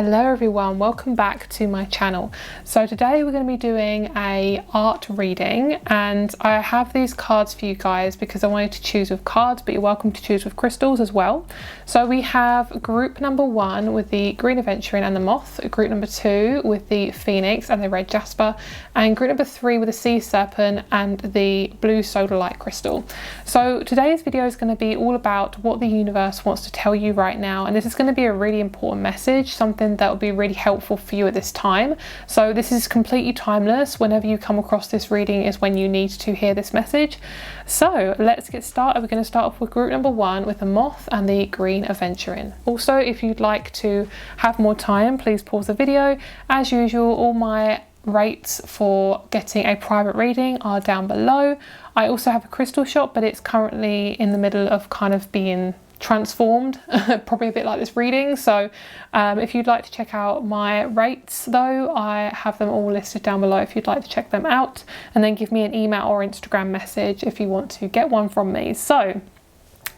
Hello everyone, welcome back to my channel. So today we're going to be doing a art reading, and I have these cards for you guys because I wanted to choose with cards, but you're welcome to choose with crystals as well. So we have group number 1 with the green aventurine and the moth, group number 2 with the phoenix and the red jasper, and group number 3 with the sea serpent and the blue sodalite crystal. So today's video is going to be all about what the universe wants to tell you right now, and this is going to be a really important message, something that will be really helpful for you at this time. So this is completely timeless. Whenever you come across this reading is when you need to hear this message. So let's get started. We're going to start off with group number 1 with the moth and the green aventurine. Also, if you'd like to have more time, please pause the video. As usual, all my rates for getting a private reading are down below. I also have a crystal shop, but it's currently in the middle of kind of being transformed, probably a bit like this reading. So if you'd like to check out my rates though, I have them all listed down below if you'd like to check them out, and then give me an email or Instagram message if you want to get one from me. So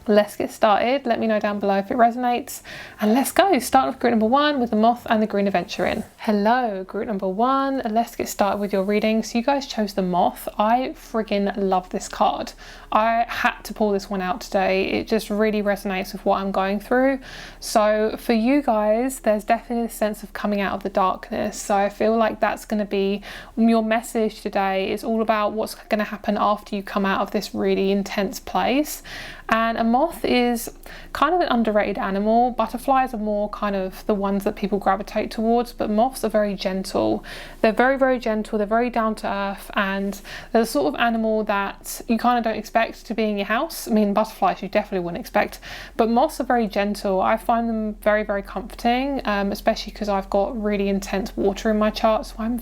let's get started. Let me know down below if it resonates, and let's go. Start with group number 1 with the moth and the green aventurine. Hello group number 1, let's get started with your reading. So you guys chose the moth. I friggin' love this card. I had to pull this one out today. It just really resonates with what I'm going through. So for you guys, there's definitely a sense of coming out of the darkness. So I feel like that's going to be your message today. Is all about what's going to happen after you come out of this really intense place. And a moth is kind of an underrated animal. Butterflies are more kind of the ones that people gravitate towards, but moths are very gentle. They're very, very gentle. They're very down to earth, and they're the sort of animal that you kind of don't expect to be in your house. I mean, butterflies you definitely wouldn't expect, but moths are very gentle. I find them very, very comforting, especially because I've got really intense water in my chart. So I'm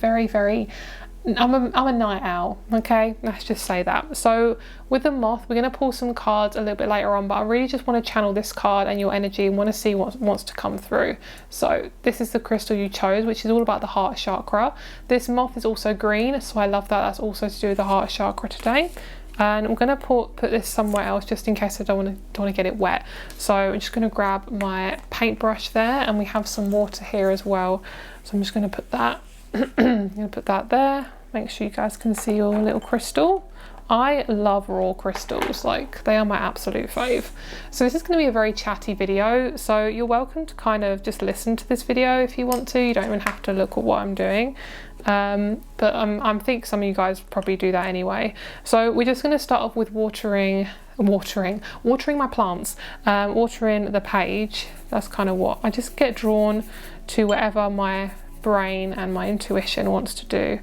a night owl, okay? Let's just say that. So with the moth, we're going to pull some cards a little bit later on, but I really just want to channel this card and your energy and want to see what wants to come through. So this is the crystal you chose, which is all about the heart chakra. This moth is also green, so I love that. That's also to do with the heart chakra today. And I'm going to put this somewhere else just in case I don't want to get it wet. So I'm just going to grab my paintbrush there, and we have some water here as well. So I'm just going to put that I'm going to put that there. Make sure you guys can see your little crystal. I love raw crystals, like they are my absolute fave. So this is going to be a very chatty video, so you're welcome to kind of just listen to this video if you want to. You don't even have to look at what I'm doing, but I think some of you guys probably do that anyway. So we're just going to start off with watering my plants, watering the page. That's kind of what I just get drawn to, whatever my brain and my intuition wants to do.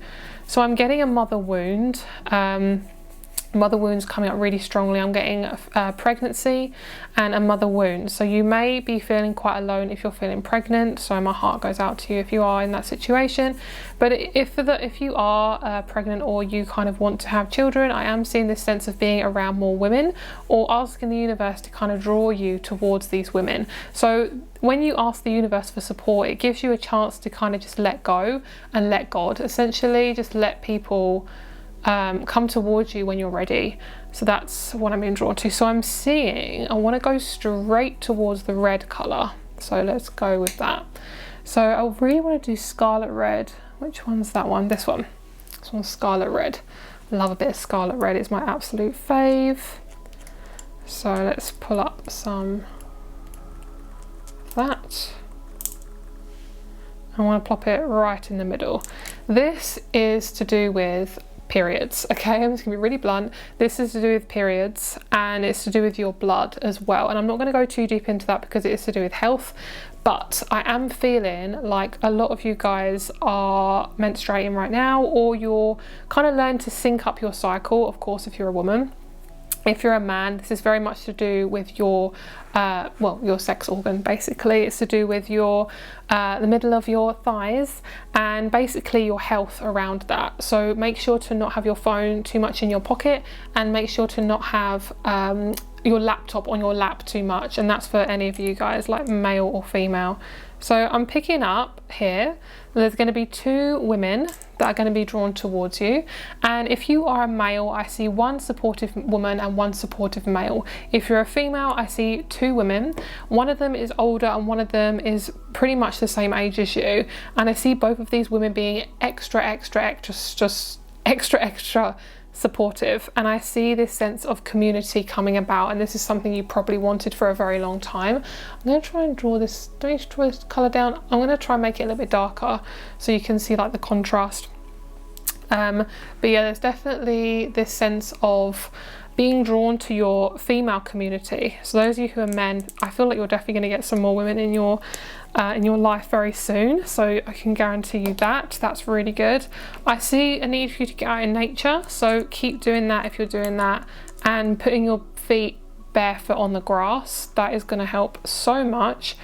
So I'm getting a mother wound. Mother wounds coming up really strongly. I'm getting pregnancy and a mother wound. So you may be feeling quite alone if you're feeling pregnant. So my heart goes out to you if you are in that situation. But if you are pregnant or you kind of want to have children, I am seeing this sense of being around more women, or asking the universe to kind of draw you towards these women. So when you ask the universe for support, it gives you a chance to kind of just let go and let God, essentially just let people come towards you when you're ready. So that's what I'm being drawn to. So I'm seeing, I want to go straight towards the red colour. So let's go with that. So I really want to do scarlet red. Which one's that one? This one. This one's scarlet red. Love a bit of scarlet red. It's my absolute fave. So let's pull up some of that. I want to plop it right in the middle. This is to do with periods, okay? I'm just gonna be really blunt. This is to do with periods, and it's to do with your blood as well. And I'm not going to go too deep into that because it is to do with health, but I am feeling like a lot of you guys are menstruating right now, or you're kind of learning to sync up your cycle, of course, if you're a woman. If you're a man, this is very much to do with your your sex organ. Basically, it's to do with your the middle of your thighs, and basically your health around that. So make sure to not have your phone too much in your pocket, and make sure to not have your laptop on your lap too much. And that's for any of you guys, like male or female. So I'm picking up here, there's going to be 2 women that are going to be drawn towards you, and if you are a male, I see 1 supportive woman and 1 supportive male. If you're a female, I see 2 women. One of them is older and one of them is pretty much the same age as you, and I see both of these women being extra supportive, and I see this sense of community coming about, and this is something you probably wanted for a very long time. I'm going to try and draw this, don't need to draw this colour down, I'm going to try and make it a little bit darker so you can see like the contrast. But yeah, there's definitely this sense of being drawn to your female community. So those of you who are men, I feel like you're definitely going to get some more women in your life very soon, so I can guarantee you that. That's really good. I see a need for you to get out in nature, so keep doing that if you're doing that, and putting your feet barefoot on the grass. That is going to help so much.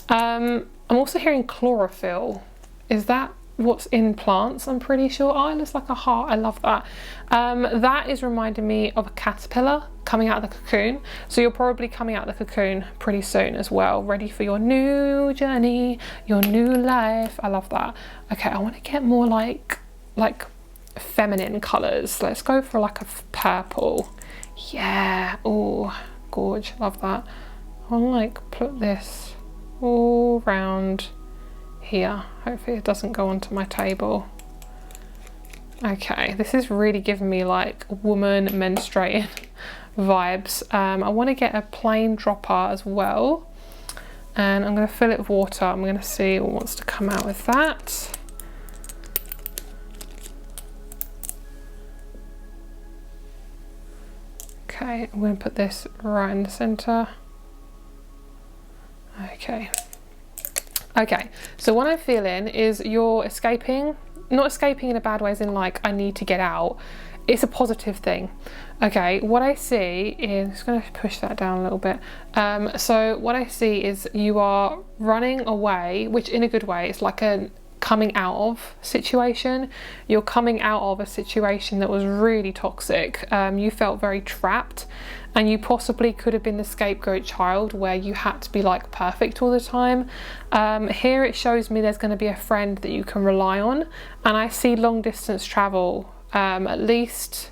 I'm also hearing chlorophyll. Is that what's in plants? I'm pretty sure. Oh, it looks like a heart. I love that. That is reminding me of a caterpillar coming out of the cocoon, so you're probably coming out of the cocoon pretty soon as well, ready for your new journey, your new life. I love that. Okay, I want to get more like feminine colors. Let's go for like a purple. Yeah. Oh, gorge. Love that. I'll like put this all round here. Hopefully it doesn't go onto my table. Okay, this is really giving me like woman menstruating vibes. I want to get a plain dropper as well, and I'm going to fill it with water. I'm going to see what wants to come out with that. Okay, I'm going to put this right in the center. Okay, so what I'm feeling is you're escaping, not escaping in a bad way as in like I need to get out. It's a positive thing. Okay, what I see is, I'm just going to push that down a little bit. So what I see is you are running away, which in a good way, it's like a coming out of situation. You're coming out of a situation that was really toxic. You felt very trapped, and you possibly could have been the scapegoat child where you had to be like perfect all the time. Here it shows me there's going to be a friend that you can rely on, and I see long distance travel, at least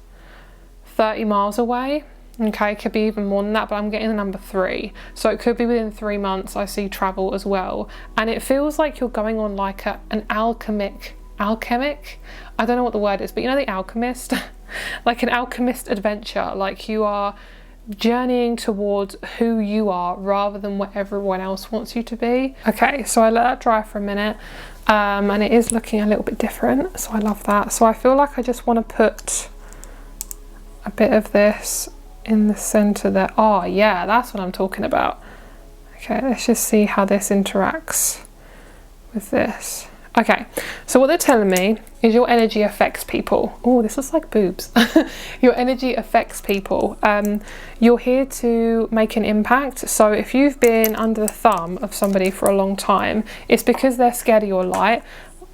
30 miles away. Okay, it could be even more than that, but I'm getting the number 3, so it could be within 3 months. I see travel as well, and it feels like you're going on like an alchemic, I don't know what the word is, but you know, the alchemist like an alchemist adventure. Like you are journeying towards who you are rather than what everyone else wants you to be. Okay, so I let that dry for a minute, and it is looking a little bit different, so I love that. So I feel like I just want to put a bit of this in the center there. Oh yeah, that's what I'm talking about. Okay, let's just see how this interacts with this. Okay, so what they're telling me is your energy affects people. Oh, this looks like boobs. Your energy affects people. You're here to make an impact. So if you've been under the thumb of somebody for a long time, it's because they're scared of your light.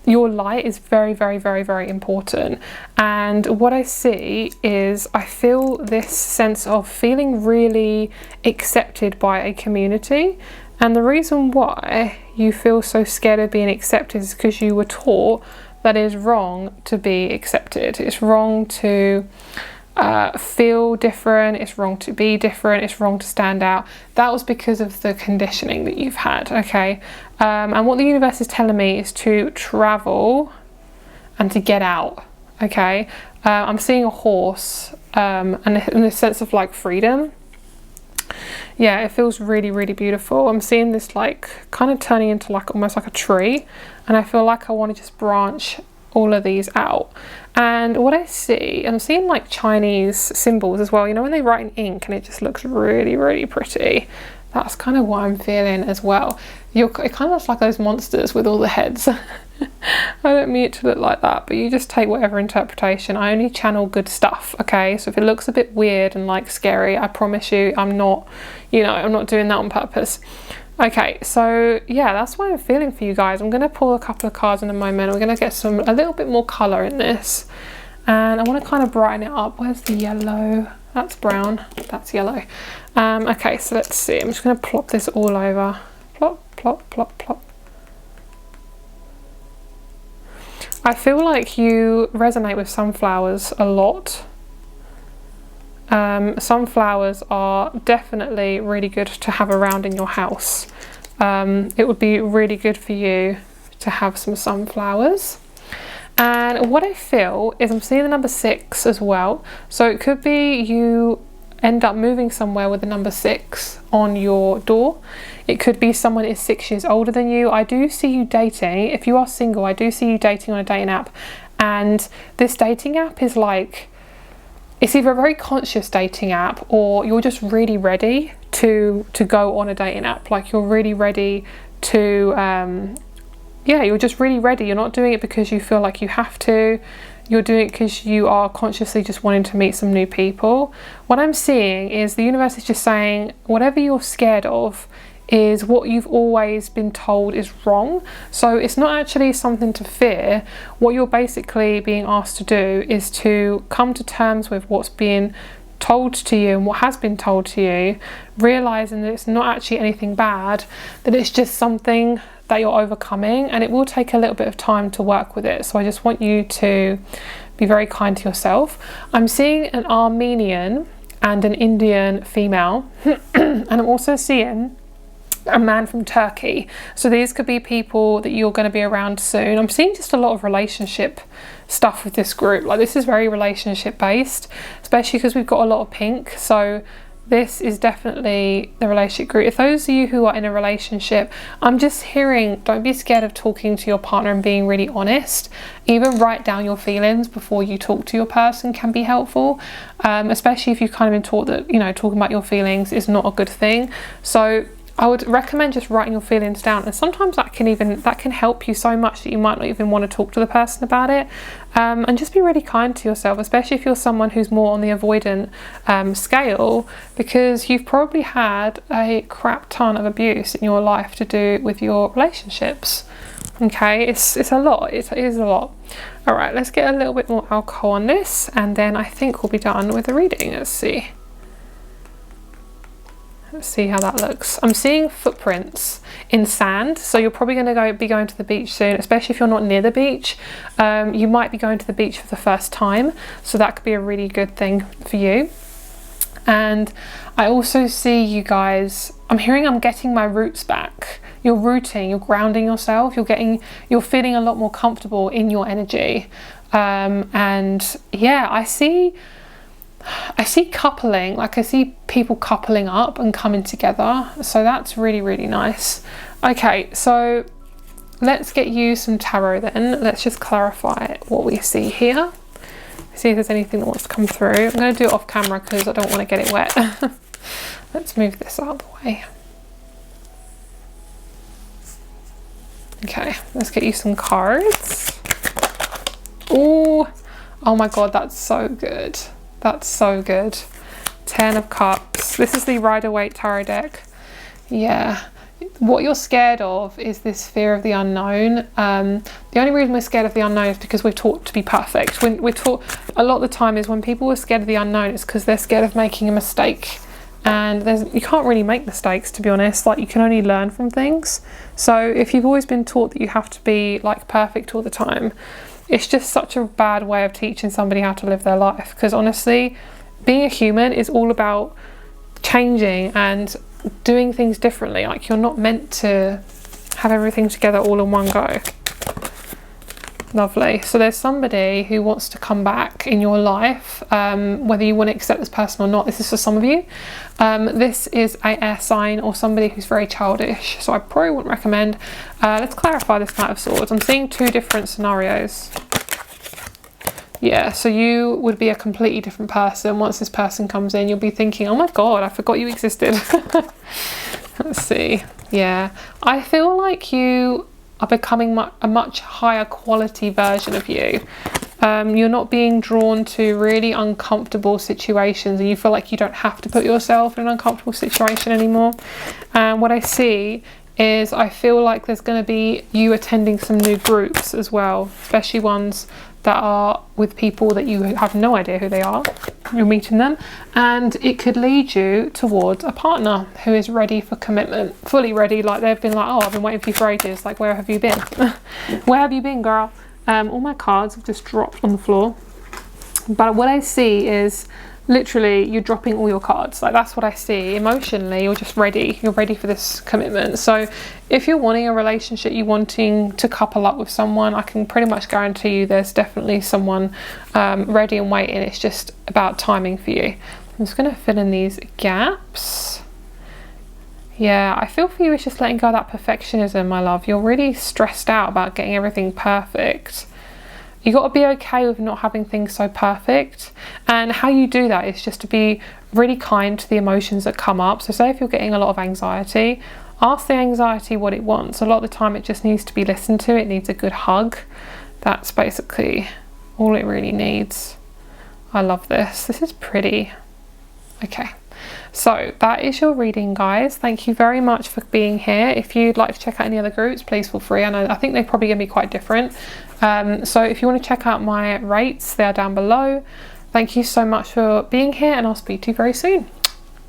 Your light is very, very, very, very important. And what I see is I feel this sense of feeling really accepted by a community. And the reason why you feel so scared of being accepted is because you were taught that it is wrong to be accepted. It's wrong to feel different, it's wrong to be different, it's wrong to stand out. That was because of the conditioning that you've had, okay? And what the universe is telling me is to travel and to get out, okay? I'm seeing a horse, and in the sense of like freedom. Yeah, it feels really, really beautiful. I'm seeing this like kind of turning into like almost like a tree, and I feel like I want to just branch all of these out. And what I see, I'm seeing like Chinese symbols as well, you know, when they write in ink and it just looks really, really pretty. That's kind of what I'm feeling as well. It kind of looks like those monsters with all the heads. I don't mean it to look like that, but you just take whatever interpretation. I only channel good stuff, okay? So if it looks a bit weird and like scary, I promise you I'm not, you know, I'm not doing that on purpose. Okay, so yeah, that's what I'm feeling for you guys. I'm going to pull a couple of cards in a moment. We're going to get a little bit more colour in this, and I want to kind of brighten it up. Where's the yellow? That's brown, that's yellow. Okay, so let's see. I'm just going to plop this all over. Plop, plop, plop, plop. I feel like you resonate with sunflowers a lot. Sunflowers are definitely really good to have around in your house. It would be really good for you to have some sunflowers. And what I feel is I'm seeing the number 6 as well. So it could be you end up moving somewhere with the number 6 on your door. It could be someone is 6 years older than you. I do see you dating. If you are single, I do see you dating on a dating app. And this dating app is like, it's either a very conscious dating app or you're just really ready to go on a dating app. Like you're really ready to, yeah, you're just really ready. You're not doing it because you feel like you have to. You're doing it because you are consciously just wanting to meet some new people. What I'm seeing is the universe is just saying whatever you're scared of is what you've always been told is wrong. So it's not actually something to fear. What you're basically being asked to do is to come to terms with what's being told to you and what has been told to you, realizing that it's not actually anything bad, that it's just something that you're overcoming, and it will take a little bit of time to work with it. So I just want you to be very kind to yourself. I'm seeing an Armenian and an Indian female and I'm also seeing a man from Turkey. So these could be people that you're going to be around soon. I'm seeing just a lot of relationship stuff with this group. Like this is very relationship based, especially because we've got a lot of pink. So this is definitely the relationship group. If those of you who are in a relationship, I'm just hearing, don't be scared of talking to your partner and being really honest. Even write down your feelings before you talk to your person can be helpful, especially if you've kind of been taught that, you know, talking about your feelings is not a good thing. So I would recommend just writing your feelings down, and sometimes that can help you so much that you might not even want to talk to the person about it. And just be really kind to yourself, especially if you're someone who's more on the avoidant scale, because you've probably had a crap ton of abuse in your life to do with your relationships. Okay, it's a lot. It is a lot. All right, let's get a little bit more alcohol on this, and then I think we'll be done with the reading. Let's see. Let's see how that looks. I'm seeing footprints in sand, so you're probably going to be going to the beach soon, especially if you're not near the beach. You might be going to the beach for the first time, so that could be a really good thing for you. And I also see you guys, I'm getting my roots back. You're rooting, you're grounding yourself, you're feeling a lot more comfortable in your energy. And yeah, I see coupling, like I see people coupling up and coming together, so that's really, really nice. Okay, so let's get you some tarot then. Let's just clarify what we see here, see if there's anything that wants to come through. I'm going to do it off camera because I don't want to get it wet. Let's move this out of the way. Okay, let's get you some cards. Oh my god, that's so good. That's so good. 10 of Cups. This is the Rider-Waite Tarot deck. Yeah. What you're scared of is this fear of the unknown. The only reason we're scared of the unknown is because we're taught to be perfect. When we're taught, a lot of the time is when people are scared of the unknown, it's because they're scared of making a mistake. And you can't really make mistakes, to be honest. Like, you can only learn from things. So if you've always been taught that you have to be like perfect all the time, it's just such a bad way of teaching somebody how to live their life, because honestly, being a human is all about changing and doing things differently. Like, you're not meant to have everything together all in one go. Lovely. So there's somebody who wants to come back in your life, whether you want to accept this person or not. This is for some of you. This is a air sign or somebody who's very childish, so I probably wouldn't recommend. Let's clarify this Knight of Swords. I'm seeing 2 different scenarios. Yeah, so you would be a completely different person. Once this person comes in, you'll be thinking, oh my god, I forgot you existed. Let's see. Yeah, I feel like you are becoming a much higher quality version of you. You're not being drawn to really uncomfortable situations, and you feel like you don't have to put yourself in an uncomfortable situation anymore. And what I see is, I feel like there's going to be you attending some new groups as well, especially ones that are with people that you have no idea who they are. You're meeting them, and it could lead you towards a partner who is ready for commitment, fully ready. Like, they've been like, oh, I've been waiting for you for ages. Like, where have you been? Where have you been, girl? All my cards have just dropped on the floor, but what I see is literally you're dropping all your cards. Like, that's what I see. Emotionally, you're just ready. You're ready for this commitment. So if you're wanting a relationship, you're wanting to couple up with someone, I can pretty much guarantee you there's definitely someone ready and waiting. It's just about timing for you. I'm just going to fill in these gaps. Yeah, I feel for you it's just letting go of that perfectionism, my love. You're really stressed out about getting everything perfect. You got to be okay with not having things so perfect, and how you do that is just to be really kind to the emotions that come up. So say if you're getting a lot of anxiety, ask the anxiety what it wants. A lot of the time it just needs to be listened to. It needs a good hug. That's basically all it really needs. I love this. This is pretty. Okay, so that is your reading, guys. Thank you very much for being here. If you'd like to check out any other groups, please feel free. And I think they're probably going to be quite different. So if you want to check out my rates, they are down below. Thank you so much for being here, and I'll speak to you very soon.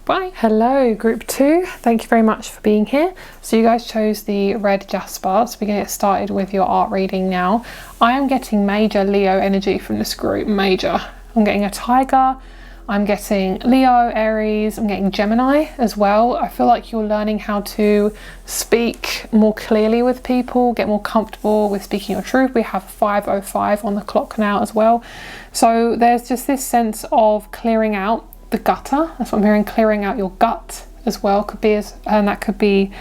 Bye. Hello, group 2. Thank you very much for being here. So you guys chose the red jasper, so we're going to get started with your art reading now. I am getting major Leo energy from this group. Major. I'm getting a tiger. I'm getting Leo, Aries, I'm getting Gemini as well. I feel like you're learning how to speak more clearly with people, get more comfortable with speaking your truth. We have 5:05 on the clock now as well. So there's just this sense of clearing out the gutter. That's what I'm hearing, clearing out your gut as well. And that could be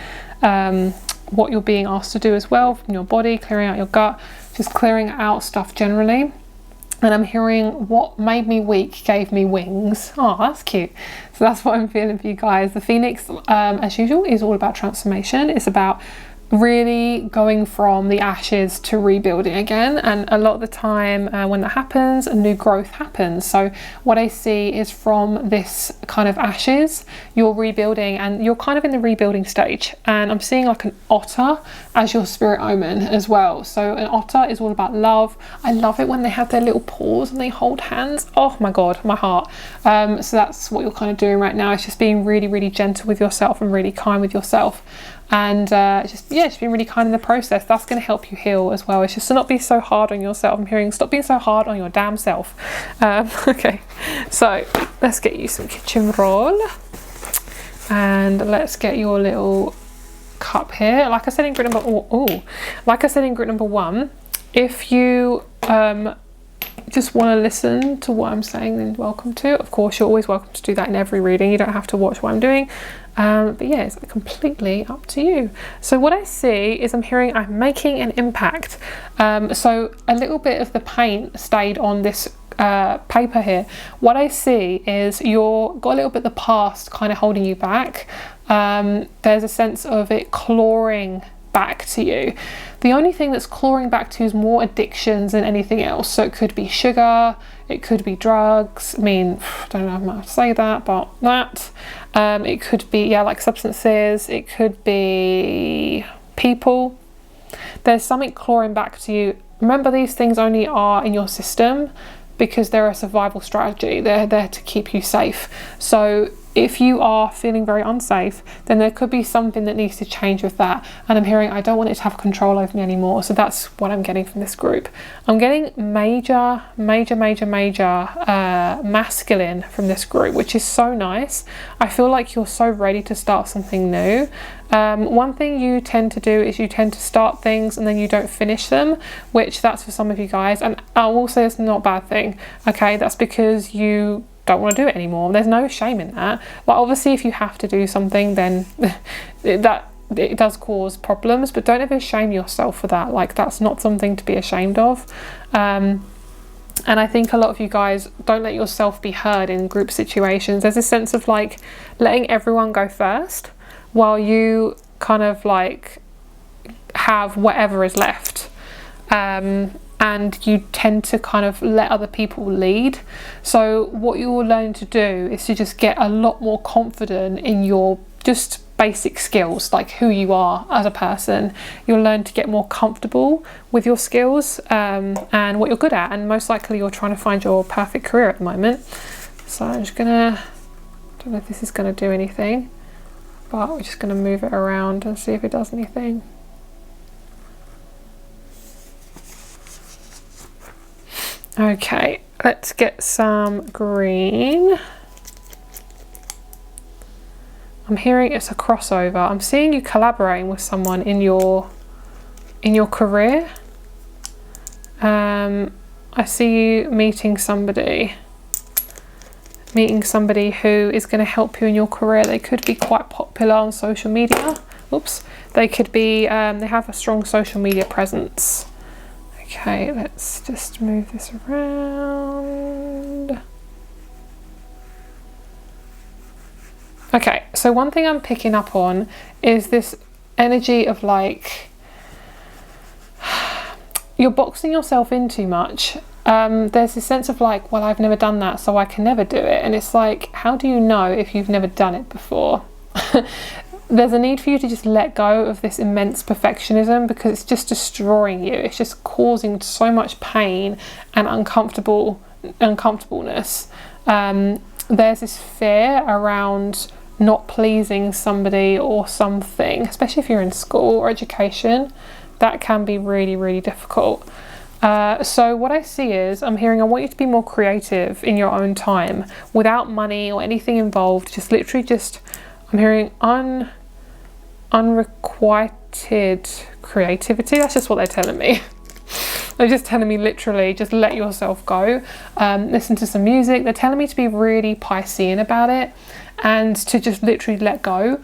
what you're being asked to do as well from your body, clearing out your gut, just clearing out stuff generally. And I'm hearing what made me weak gave me wings. Oh, that's cute. So that's what I'm feeling for you guys. The Phoenix, as usual, is all about transformation. It's about really going from the ashes to rebuilding again, and a lot of the time when that happens, a new growth happens. So what I see is from this kind of ashes, you're rebuilding, and you're kind of in the rebuilding stage, and I'm seeing like an otter as your spirit omen as well. So an otter is all about love. I love it when they have their little paws and they hold hands. Oh my god, my heart. So that's what you're kind of doing right now. It's just being really, really gentle with yourself and really kind with yourself, and just being really kind in the process. That's going to help you heal as well. It's just to not be so hard on yourself. I'm hearing stop being so hard on your damn self. Okay, so let's get you some kitchen roll, and let's get your little cup here. Like I said in group number 1, if you just want to listen to what I'm saying, then welcome to. Of course, you're always welcome to do that in every reading. You don't have to watch what I'm doing. But yeah, it's completely up to you. So what I see is I'm making an impact. So a little bit of the paint stayed on this paper here. What I see is you've got a little bit of the past kind of holding you back. There's a sense of it clawing back to you. The only thing that's clawing back to you is more addictions than anything else. So it could be sugar, it could be drugs. I mean, I don't know how to say that, but that. It could be, like substances. It could be people. There's something clawing back to you. Remember, these things only are in your system because they're a survival strategy. They're there to keep you safe. So if you are feeling very unsafe, then there could be something that needs to change with that. And I'm hearing, I don't want it to have control over me anymore. So that's what I'm getting from this group. I'm getting major masculine from this group, which is so nice. I feel like you're so ready to start something new. One thing you tend to do is you tend to start things and then you don't finish them, which that's for some of you guys. And I will say it's not a bad thing. Okay, that's because you don't want to do it anymore. There's no shame in that. Like, obviously if you have to do something, then it does cause problems, but don't ever shame yourself for that. Like, that's not something to be ashamed of. And I think a lot of you guys don't let yourself be heard in group situations. There's a sense of like letting everyone go first while you kind of like have whatever is left. And you tend to kind of let other people lead. So what you're learning to do is to just get a lot more confident in your just basic skills, like who you are as a person. You'll learn to get more comfortable with your skills and what you're good at, and most likely you're trying to find your perfect career at the moment. So I'm just gonna, I don't know if this is gonna do anything, but we're just gonna move it around and see if it does anything. Okay, let's get some green. I'm hearing it's a crossover. I'm seeing you collaborating with someone in your career. I see you meeting somebody who is going to help you in your career. They could be quite popular on social media. Oops. They could be, they have a strong social media presence. Okay, let's just move this around. Okay, so one thing I'm picking up on is this energy of like, you're boxing yourself in too much. There's this sense of like, well, I've never done that, so I can never do it. And it's like, how do you know if you've never done it before? There's a need for you to just let go of this immense perfectionism, because it's just destroying you. It's just causing so much pain and uncomfortableness. There's this fear around not pleasing somebody or something, especially if you're in school or education. That can be really, really difficult. So what I see is, I'm hearing, I want you to be more creative in your own time, without money or anything involved. Just literally just, I'm hearing unrequited creativity. That's just what they're telling me. They're just telling me literally, just let yourself go. Listen to some music. They're telling me to be really Piscean about it and to just literally let go.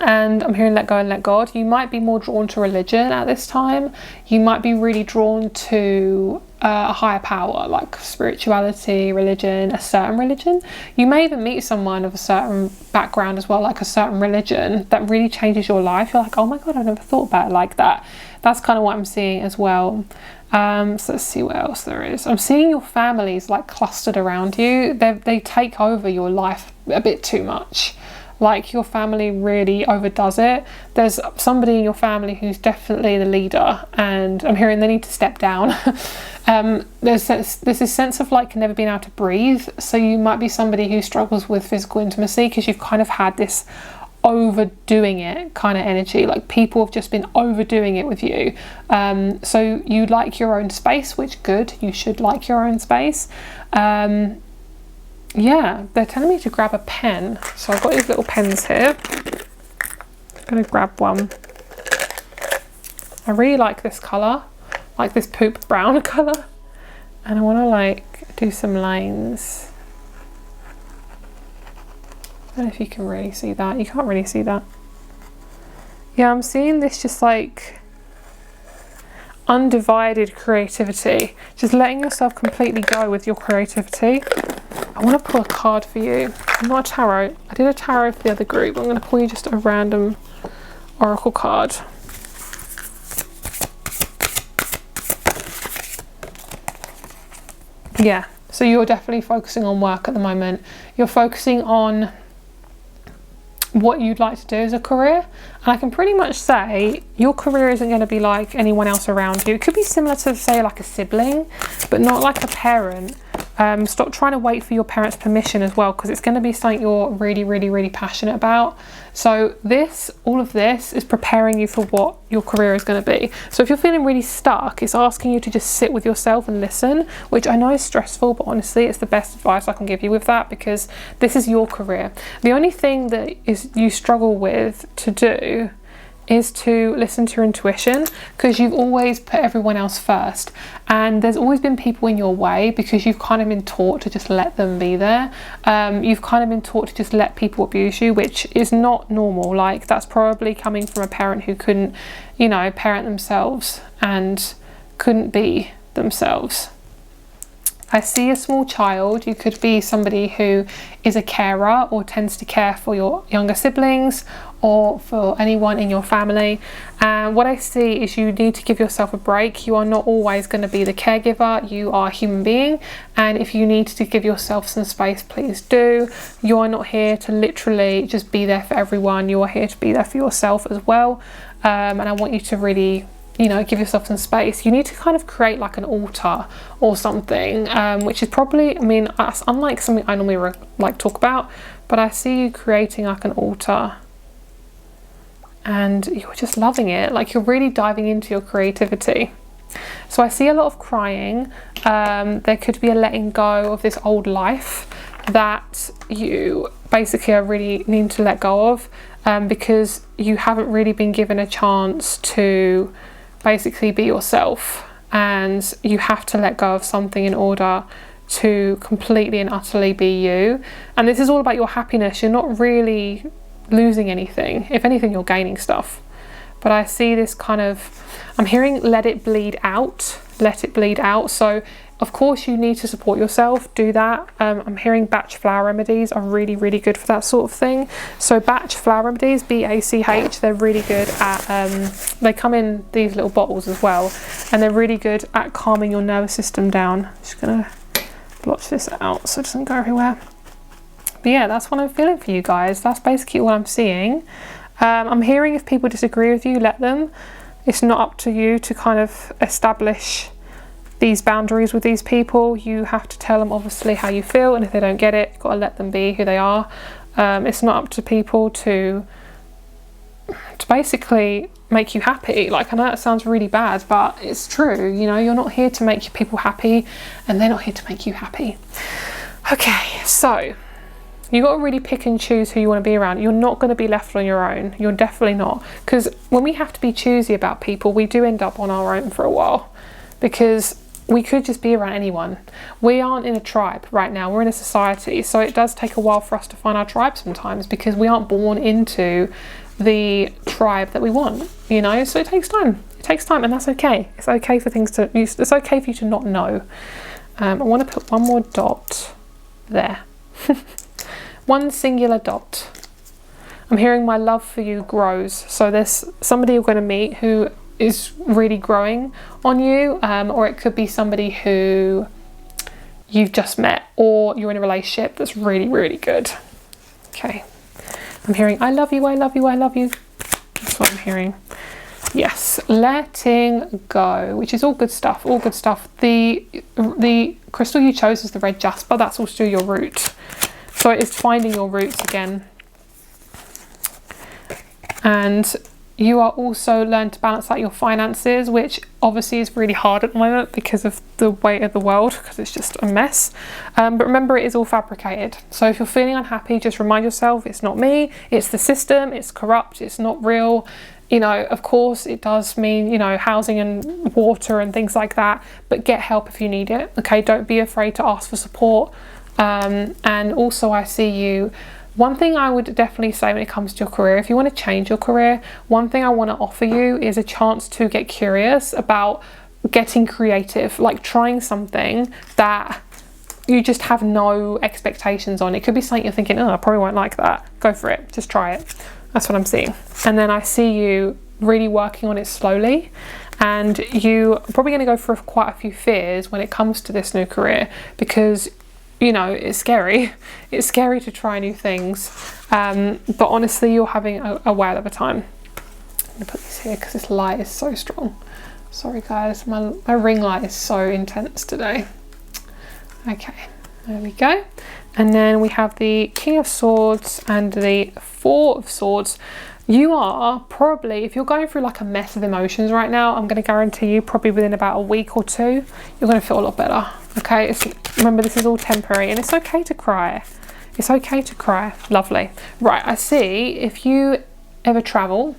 And I'm hearing let go and let God. You might be more drawn to religion at this time. You might be really drawn to a higher power, like spirituality, religion, a certain religion. You may even meet someone of a certain background as well, like a certain religion that really changes your life. You're like, oh my God, I've never thought about it like that. That's kind of what I'm seeing as well. So let's see what else there is. I'm seeing your families like clustered around you. They take over your life a bit too much. Like your family really overdoes it. There's somebody in your family who's definitely the leader, and I'm hearing they need to step down. There's this sense of like never being able to breathe. So you might be somebody who struggles with physical intimacy because you've kind of had this overdoing it kind of energy. Like people have just been overdoing it with you. So you like your own space, which good. You should like your own space. Yeah, they're telling me to grab a pen. So I've got these little pens here. I'm going to grab one. I really like this colour, like this poop brown colour. And I want to like do some lines. I don't know if you can really see that. You can't really see that. Yeah, I'm seeing this just like undivided creativity. Just letting yourself completely go with your creativity. I want to pull a card for you. Not a tarot. I did a tarot for the other group. I'm going to pull you just a random oracle card. Yeah, so you're definitely focusing on work at the moment. You're focusing on what you'd like to do as a career, and I can pretty much say your career isn't going to be like anyone else around you. It could be similar to, say, like a sibling, but not like a parent. Stop trying to wait for your parents' permission as well, because it's going to be something you're really, really, really passionate about. So all of this is preparing you for what your career is going to be. So if you're feeling really stuck, it's asking you to just sit with yourself and listen, which I know is stressful, but honestly, it's the best advice I can give you with that, because this is your career. The only thing that you struggle with to do is to listen to your intuition, because you've always put everyone else first, and there's always been people in your way because you've kind of been taught to just let them be there. You've kind of been taught to just let people abuse you, which is not normal. Like that's probably coming from a parent who couldn't, parent themselves and couldn't be themselves. I see a small child. You could be somebody who is a carer or tends to care for your younger siblings or for anyone in your family. And what I see is you need to give yourself a break. You are not always going to be the caregiver. You are a human being. And if you need to give yourself some space, please do. You are not here to literally just be there for everyone. You are here to be there for yourself as well. And I want you to really give yourself some space. You need to kind of create like an altar or something, which is probably, unlike something I normally talk about, but I see you creating like an altar and you're just loving it. Like you're really diving into your creativity. So I see a lot of crying. There could be a letting go of this old life that you basically are really needing to let go of, because you haven't really been given a chance to basically be yourself, and you have to let go of something in order to completely and utterly be you. And this is all about your happiness. You're not really losing anything. If anything, you're gaining stuff. But I see this kind of, I'm hearing let it bleed out, let it bleed out. So of course you need to support yourself, do that. I'm hearing Batch flower remedies are really, really good for that sort of thing. So Batch flower remedies, B-A-C-H, they're really good at, they come in these little bottles as well, and they're really good at calming your nervous system down. Just gonna blotch this out so it doesn't go everywhere. But yeah, that's what I'm feeling for you guys. That's basically what I'm seeing. I'm hearing if people disagree with you, let them. It's not up to you to kind of establish these boundaries with these people. You have to tell them obviously how you feel, and if they don't get it, you've got to let them be who they are. It's not up to people to basically make you happy. Like, I know that sounds really bad, but it's true. You know, you're not here to make people happy, and they're not here to make you happy. Okay, so you got to really pick and choose who you want to be around. You're not going to be left on your own. You're definitely not. Because when we have to be choosy about people, we do end up on our own for a while, because we could just be around anyone. We aren't in a tribe right now. We're in a society. So it does take a while for us to find our tribe sometimes, because we aren't born into the tribe that we want, you know? So it takes time. It takes time, and that's okay. It's okay for things to, it's okay for you to not know. I want to put one more dot there. One singular dot. I'm hearing my love for you grows. So there's somebody you're going to meet who is really growing on you, or it could be somebody who you've just met, or you're in a relationship that's really, really good. Okay. I'm hearing I love you, I love you, I love you. That's what I'm hearing. Yes, letting go, which is all good stuff, all good stuff. The crystal you chose is the red jasper. That's also your root. So it's finding your roots again. And you are also learning to balance out your finances, which obviously is really hard at the moment because of the weight of the world, because it's just a mess. But remember, it is all fabricated. So if you're feeling unhappy, just remind yourself, it's not me, it's the system, it's corrupt, it's not real. You know, of course, it does mean, you know, housing and water and things like that, but get help if you need it. Okay, don't be afraid to ask for support. And also I see you, one thing I would definitely say when it comes to your career, if you want to change your career, one thing I want to offer you is a chance to get curious about getting creative, like trying something that you just have no expectations on. It could be something you're thinking, oh, I probably won't like that. Go for it, just try it. That's what I'm seeing. And then I see you really working on it slowly, and you're probably going to go through quite a few fears when it comes to this new career, because you know, it's scary. It's scary to try new things. But honestly, you're having a whale of a time. I'm gonna put this here because this light is so strong. Sorry guys, my ring light is so intense today. Okay, there we go. And then we have the King of Swords and the Four of Swords. You are probably, if you're going through like a mess of emotions right now, I'm going to guarantee you probably within about a week or two, you're going to feel a lot better. Okay, remember, this is all temporary, and it's okay to cry. It's okay to cry. Lovely. Right, I see if you ever travel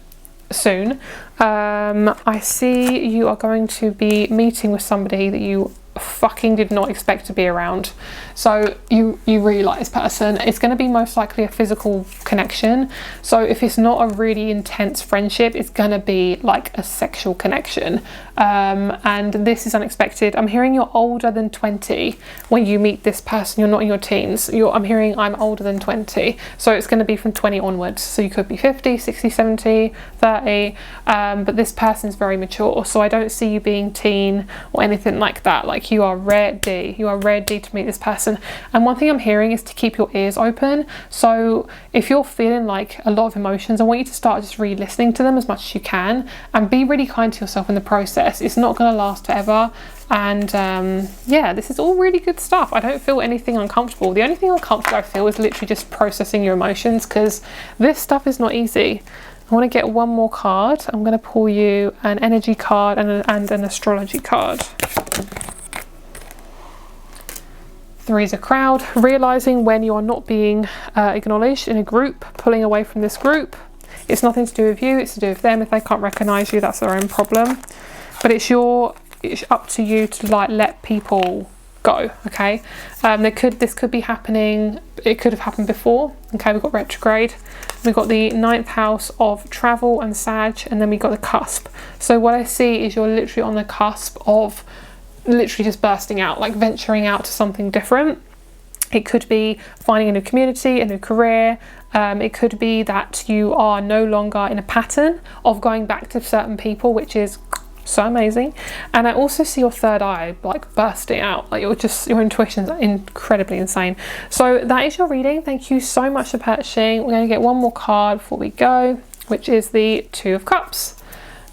soon, I see you are going to be meeting with somebody that you fucking did not expect to be around. So you really like this person. It's going to be most likely a physical connection. So if it's not a really intense friendship, it's going to be like a sexual connection. And this is unexpected. I'm hearing you're older than 20 when you meet this person. You're not in your teens. I'm hearing I'm older than 20. So it's going to be from 20 onwards. So you could be 50, 60, 70, 30. But this person's very mature. So I don't see you being teen or anything like that. Like, you are ready. You are ready to meet this person. And one thing I'm hearing is to keep your ears open. So if you're feeling like a lot of emotions, I want you to start just really listening to them as much as you can, and be really kind to yourself in the process. It's not going to last forever. And yeah, this is all really good stuff. I don't feel anything uncomfortable. The only thing uncomfortable I feel is literally just processing your emotions, because this stuff is not easy. I want to get one more card. I'm going to pull you an energy card and an astrology card. 3 is a crowd, realizing when you are not being acknowledged in a group, pulling away from this group. It's nothing to do with you, it's to do with them. If they can't recognize you, that's their own problem. But it's up to you to like let people go. Okay, this could be happening. It could have happened before. Okay, we've got retrograde, we've got the 9th house of travel and Sag, and then we got the cusp. So what I see is you're literally on the cusp of literally just bursting out, like venturing out to something different. It could be finding a new community, a new career. It could be that you are no longer in a pattern of going back to certain people, which is so amazing. And I also see your third eye like bursting out, like your intuition's incredibly insane. So that is your reading. Thank you so much for purchasing. We're going to get one more card before we go, which is the 2 of Cups.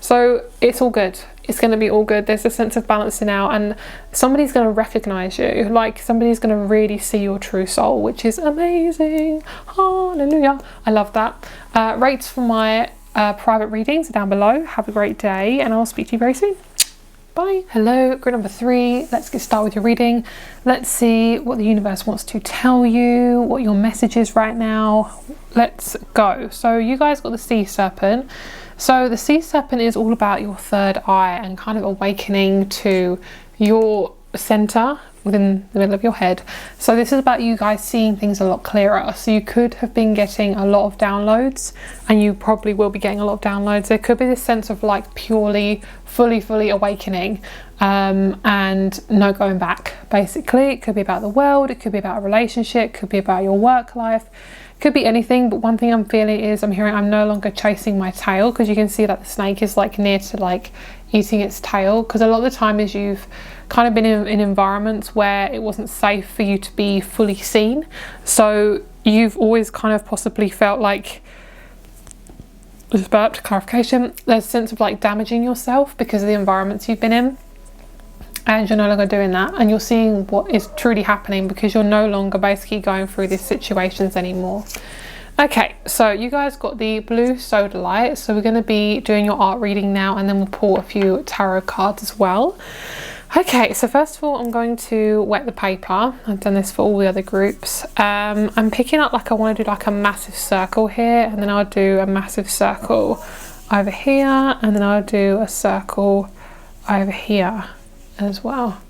So it's all good. It's going to be all good. There's a sense of balancing out, and somebody's going to recognize you. Like somebody's going to really see your true soul, which is amazing. Hallelujah. I love that. Rates for my private readings are down below. Have a great day, and I'll speak to you very soon. Bye. Hello, grid number 3. Let's get started with your reading. Let's see what the universe wants to tell you, what your message is right now. Let's go. So you guys got the sea serpent. So the sea serpent is all about your third eye and kind of awakening to your center within the middle of your head. So this is about you guys seeing things a lot clearer. So you could have been getting a lot of downloads, and you probably will be getting a lot of downloads. There could be this sense of like purely fully awakening, and no going back. Basically, it could be about the world, it could be about a relationship, it could be about your work life, could be anything. But one thing I'm feeling is I'm no longer chasing my tail, because you can see that the snake is like near to like eating its tail, because a lot of the time is you've kind of been in environments where it wasn't safe for you to be fully seen. So you've always kind of possibly felt like, just burped, clarification, there's a sense of like damaging yourself because of the environments you've been in, and you're no longer doing that, and you're seeing what is truly happening because you're no longer basically going through these situations anymore. Okay, so you guys got the blue sodalite. So we're going to be doing your art reading now, and then we'll pull a few tarot cards as well. Okay, so first of all, I'm going to wet the paper. I've done this for all the other groups. I'm picking up like I want to do like a massive circle here, and then I'll do a massive circle over here, and then I'll do a circle over here as well,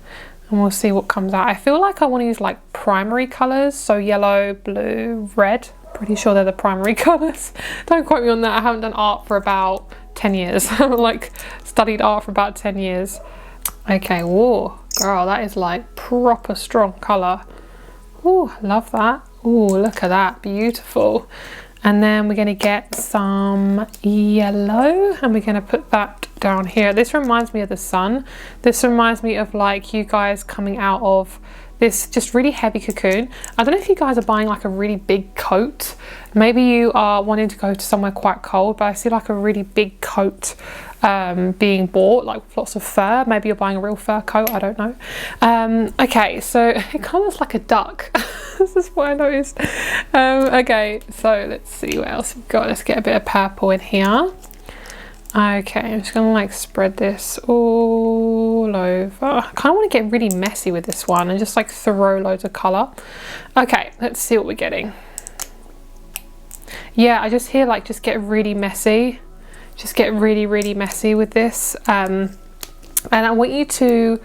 and we'll see what comes out. I feel like I want to use like primary colors, so yellow, blue, red. Pretty sure they're the primary colors. Don't quote me on that. I haven't done art for about 10 years. I haven't like studied art for about 10 years. Okay, whoa, girl, that is like proper strong color. Oh, love that. Oh, look at that, beautiful. And then we're going to get some yellow, and we're going to put that down here. This reminds me of the sun. This reminds me of like you guys coming out of this just really heavy cocoon. I don't know if you guys are buying like a really big coat. Maybe you are wanting to go to somewhere quite cold, but I see like a really big coat being bought, like with lots of fur. Maybe you're buying a real fur coat, I don't know. Okay, so it kind of looks like a duck. This is what I noticed. Okay, so let's see what else we've got. Let's get a bit of purple in here. Okay, I'm just gonna like spread this all over. I kind of want to get really messy with this one and just like throw loads of color. Okay, let's see what we're getting. Yeah, I just hear like just get really messy. Just get really messy with this. And I want you to,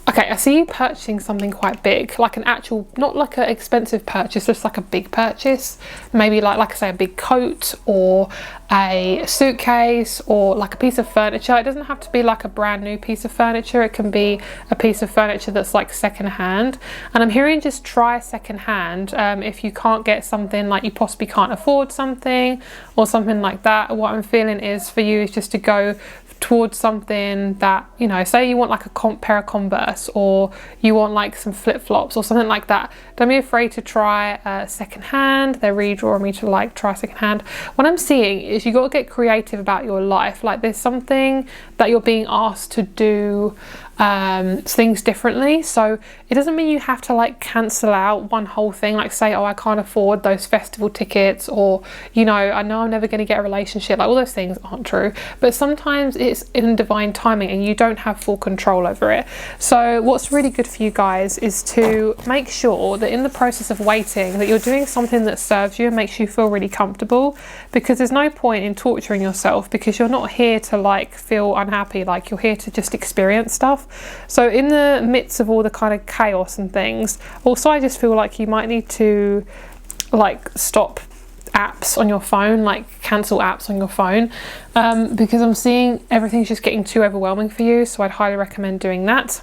okay, I see you purchasing something quite big, like an actual, not like an expensive purchase, just like a big purchase. Maybe like I say, a big coat or a suitcase or like a piece of furniture. It doesn't have to be like a brand new piece of furniture. It can be a piece of furniture that's like secondhand. And I'm hearing just try secondhand. If you can't get something, like you possibly can't afford something or something like that, what I'm feeling is for you is just to go towards something that, you know, say you want like a pair of Converse, or you want like some flip-flops or something like that. Don't be afraid to try secondhand. They're really drawing me to like try secondhand. What I'm seeing is you got to get creative about your life. Like there's something that you're being asked to do things differently. So it doesn't mean you have to like cancel out one whole thing, like say, oh, I can't afford those festival tickets, or you know, I know I'm never going to get a relationship. Like all those things aren't true, but sometimes it's in divine timing and you don't have full control over it. So what's really good for you guys is to make sure that in the process of waiting that you're doing something that serves you and makes you feel really comfortable, because there's no point in torturing yourself, because you're not here to like feel unhappy. Like you're here to just experience stuff. So in the midst of all the kind of chaos and things, also I just feel like you might need to like stop apps on your phone, like cancel apps on your phone, because I'm seeing everything's just getting too overwhelming for you. So I'd highly recommend doing that.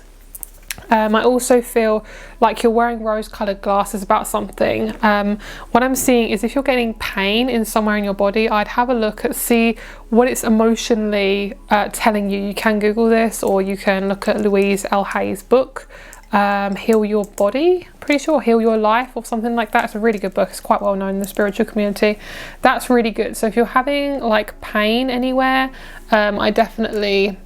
I also feel like you're wearing rose-colored glasses about something. What I'm seeing is if you're getting pain in somewhere in your body, I'd have a look at see what it's emotionally telling you. You can Google this, or you can look at Louise L. Hay's book, Heal Your Body, pretty sure, Heal Your Life or something like that. It's a really good book. It's quite well known in the spiritual community. That's really good. So if you're having like pain anywhere, I definitely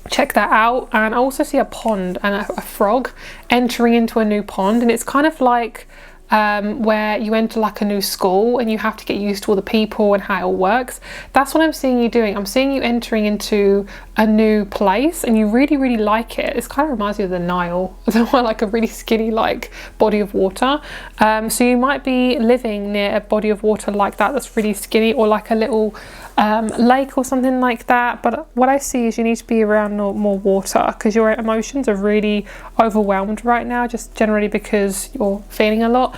check that out. And I also see a pond and a frog entering into a new pond, and it's kind of like where you enter like a new school and you have to get used to all the people and how it all works. That's what I'm seeing you doing. I'm seeing you entering into a new place and you really, really like it. It kind of reminds me of the Nile, like a really skinny like body of water. So you might be living near a body of water like that that's really skinny, or like a little lake or something like that. But what I see is you need to be around more water, because your emotions are really overwhelmed right now, just generally because you're feeling a lot.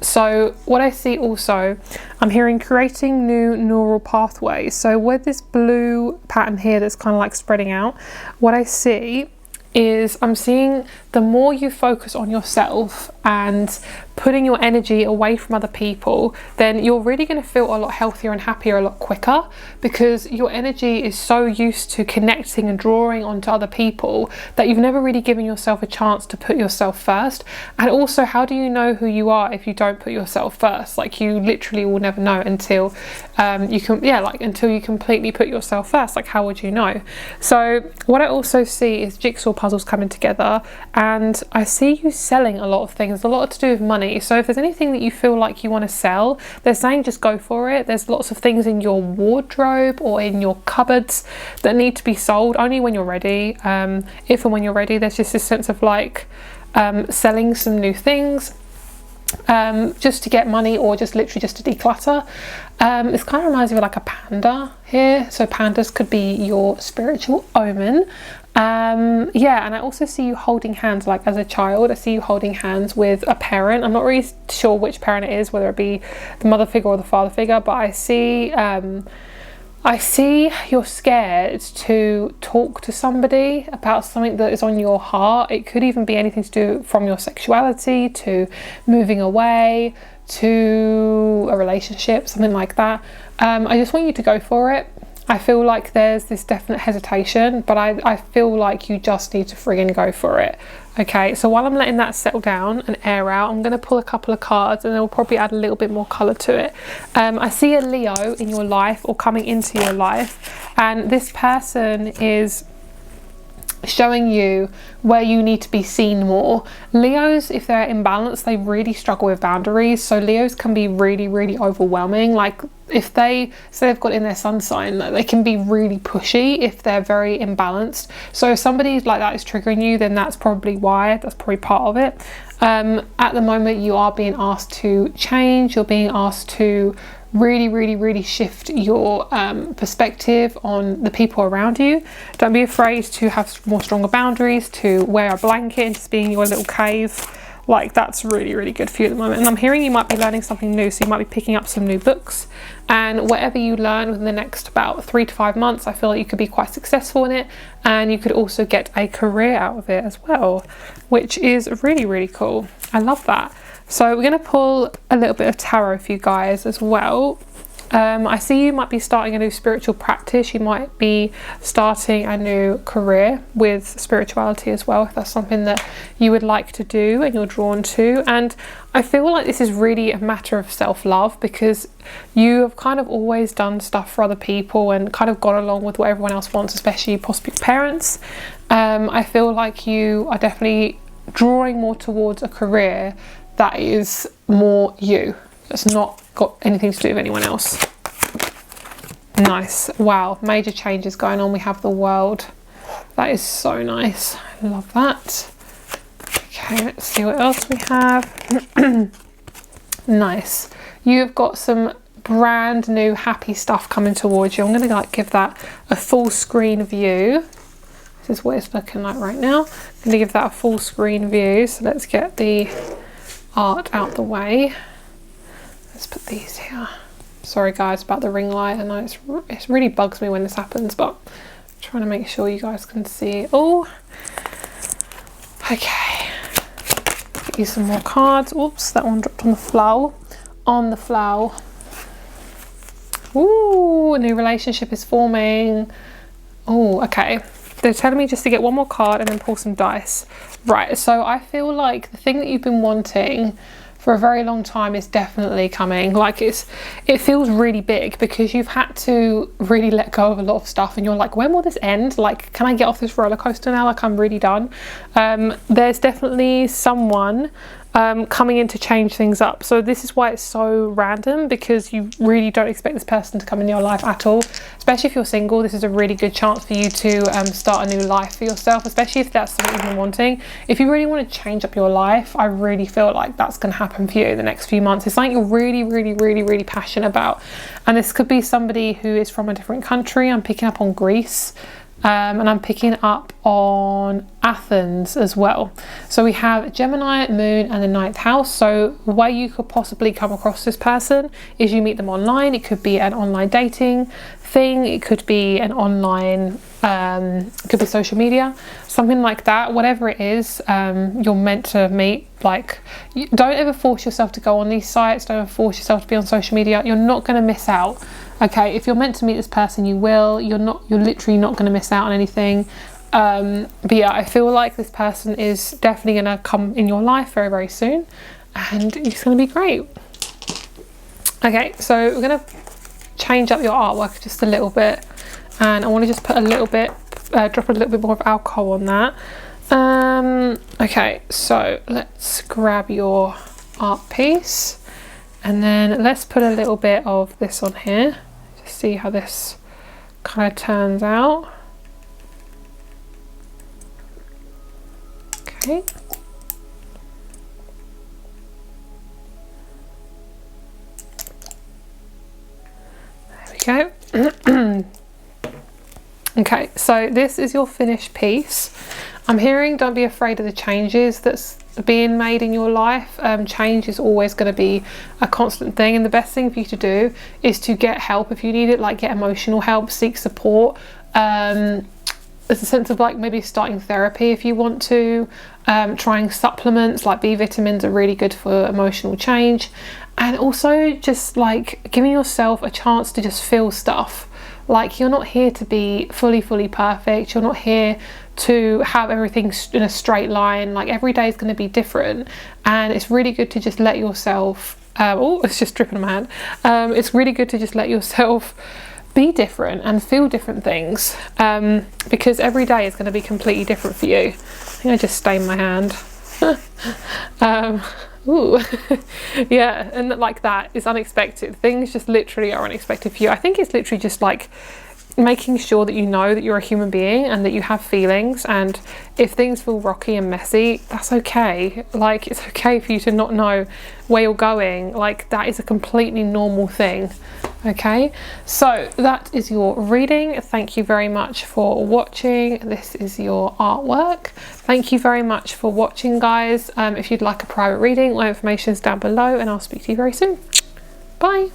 So what I see also, I'm hearing creating new neural pathways. So with this blue pattern here that's kind of like spreading out, what I see is I'm seeing the more you focus on yourself and putting your energy away from other people, then you're really going to feel a lot healthier and happier a lot quicker, because your energy is so used to connecting and drawing onto other people that you've never really given yourself a chance to put yourself first. And also, how do you know who you are if you don't put yourself first? Like you literally will never know until until you completely put yourself first. Like how would you know? So what I also see is jigsaw puzzles coming together, and I see you selling a lot of things, a lot to do with money. So if there's anything that you feel like you want to sell, they're saying just go for it. There's lots of things in your wardrobe or in your cupboards that need to be sold only when you're ready. If and when you're ready, there's just this sense of like selling some new things, just to get money, or just literally just to declutter. This kind of reminds me of like a panda here. So pandas could be your spiritual omen. Yeah, and I also see you holding hands, like as a child. I see you holding hands with a parent. I'm not really sure which parent it is, whether it be the mother figure or the father figure, but I see you're scared to talk to somebody about something that is on your heart. It could even be anything to do from your sexuality to moving away to a relationship, something like that. I just want you to go for it. I feel like there's this definite hesitation, but I feel like you just need to friggin' go for it. Okay, so while I'm letting that settle down and air out, I'm going to pull a couple of cards and then we'll probably add a little bit more colour to it. I see a Leo in your life, or coming into your life, and this person is showing you where you need to be seen more. Leos, if they're imbalanced, they really struggle with boundaries. So Leos can be really, really overwhelming. Like if they say they've got in their sun sign, they can be really pushy if they're very imbalanced. So if somebody like that is triggering you, then that's probably why. That's probably part of it. At the moment, you are being asked to change. You're being asked to really shift your perspective on the people around you. Don't be afraid to have more stronger boundaries, to wear a blanket and just be in your little cave. Like that's really good for you at the moment. And I'm hearing you might be learning something new, so you might be picking up some new books, and whatever you learn within the next about 3 to 5 months, I feel like you could be quite successful in it, and you could also get a career out of it as well, which is really cool. I love that. So we're going to pull a little bit of tarot for you guys as well. I see you might be starting a new spiritual practice. You might be starting a new career with spirituality as well, if that's something that you would like to do and you're drawn to. And I feel like this is really a matter of self-love, because you have kind of always done stuff for other people and kind of gone along with what everyone else wants, especially possibly parents. I feel like you are definitely drawing more towards a career that is more you. It's not got anything to do with anyone else. Nice. Wow, major changes going on. We have the world. That is so nice. I love that. Okay, let's see what else we have. Nice. You've got some brand new happy stuff coming towards you. I'm going to like give that a full screen view. This is what it's looking like right now. I'm going to give that a full screen view. So let's get the art out the way. Let's put these here. Sorry guys about the ring light. I know it really bugs me when this happens, but I'm trying to make sure you guys can see it all. Okay. Get you some more cards. Oops, that one dropped on the floor. On the floor. Ooh, a new relationship is forming. Oh, okay. They're telling me just to get one more card and then pull some dice. Right, so I feel like the thing that you've been wanting for a very long time is definitely coming. Like it feels really big, because you've had to really let go of a lot of stuff and you're like, when will this end? Like, can I get off this roller coaster now? Like, I'm really done. There's definitely someone coming in to change things up. So this is why it's so random, because you really don't expect this person to come in your life at all. Especially if you're single, this is a really good chance for you to start a new life for yourself, especially if that's something you've been wanting. If you really want to change up your life, I really feel like that's going to happen for you in the next few months. It's something you're really passionate about. And this could be somebody who is from a different country. I'm picking up on Greece. And I'm picking up on Athens as well. So we have Gemini, Moon and the 9th house. So the way you could possibly come across this person is you meet them online. It could be an online dating thing. It could be an online, it could be social media, something like that. Whatever it is, you're meant to meet. Like, don't ever force yourself to go on these sites. Don't ever force yourself to be on social media. You're not going to miss out. Okay, if you're meant to meet this person, you will. You're literally not going to miss out on anything. But yeah, I feel like this person is definitely going to come in your life very soon, and it's going to be great. Okay, so we're going to change up your artwork just a little bit, and I want to just put a little bit, drop a little bit more of alcohol on that. Okay, so let's grab your art piece. And then let's put a little bit of this on here to see how this kind of turns out. Okay. There we go. Okay, so this is your finished piece. I'm hearing don't be afraid of the changes that's being made in your life. Change is always going to be a constant thing, and the best thing for you to do is to get help if you need it, like get emotional help, seek support. There's a sense of like maybe starting therapy if you want to, trying supplements like B vitamins are really good for emotional change, and also just like giving yourself a chance to just feel stuff. Like, you're not here to be fully perfect. You're not here to have everything in a straight line. Like, every day is going to be different, and it's really good to just let yourself oh, it's just dripping on my hand. It's really good to just let yourself be different and feel different things, because every day is going to be completely different for you. I think I just stained my hand. Ooh. Yeah, and like that is unexpected. Things just literally are unexpected for you. I think it's literally just like making sure that you know that you're a human being and that you have feelings, and if things feel rocky and messy, that's okay. Like, it's okay for you to not know where you're going. Like, that is a completely normal thing. Okay, so that is your reading. Thank you very much for watching. This is your artwork. Thank you very much for watching, guys. If you'd like a private reading, my information is down below, and I'll speak to you very soon. Bye.